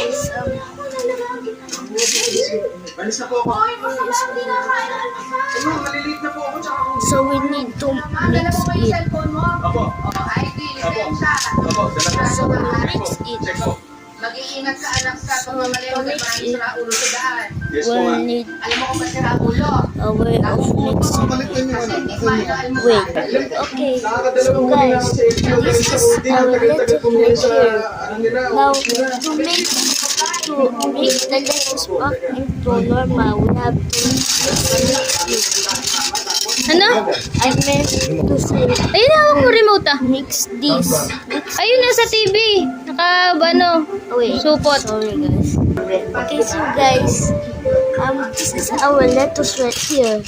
guys, Balis na po ako. Ayun, maliliit na po ako. so we need to mix it. Apo. Apo. So we mix it. Check po. Mag-iingat sa anak sa pagmamaliw ng maraming sira ulo sa daan. Yes po, We'll ma'am. need Alam mo kung ba't sira ulo? a way of mixing. Kasi hindi kumain ng almusal. Wait, okay, so guys, this is our lettuce right here. Now, to make the lettuce back into normal, we have to mix it. Ano? I meant to say, Ayun, hawak mo remote ah. mix this. Ayun, nasa TV. Ano, Wait, supot. sorry guys. Okay, so guys, this is our lettuce right here.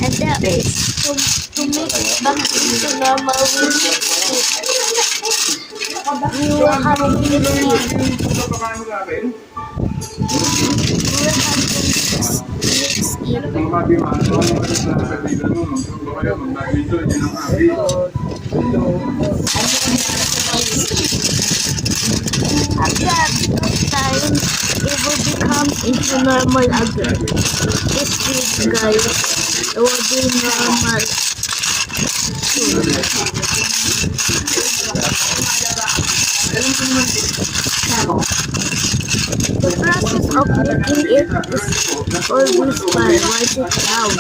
And that is to make it back into normal, we mix it. We will have to mix it. We will have to mix it. After time, it will become into normal again. This week, guys, it will be normal. The process of making it is always by write it down.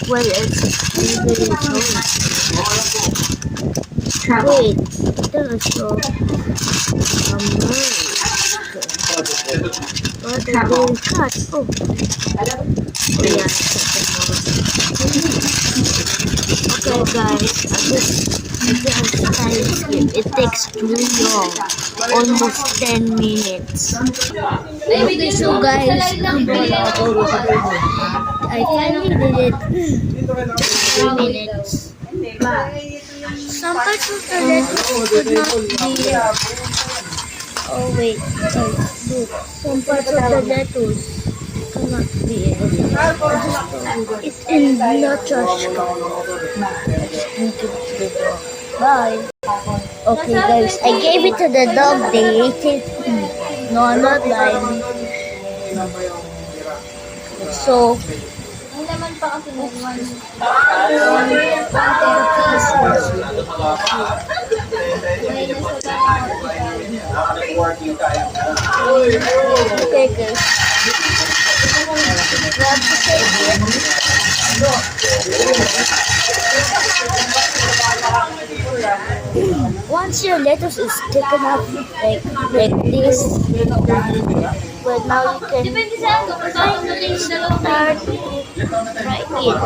Well, it's really wait, there's so what are they cut? Oh, yeah. Okay, guys, it takes too long, almost 10 minutes. Okay, so guys, I finally did it 3 minutes. Some parts of the lettuce could not be. Oh wait, guys, look. Some parts of the lettuce cannot be. It's in the trash can. Bye. Okay, guys, I gave it to the dog. They ate it. No, I'm not lying. So. Okay, guys. Grab the tape. Once your lettuce is taken up like this, well, now you can finally start to fry it.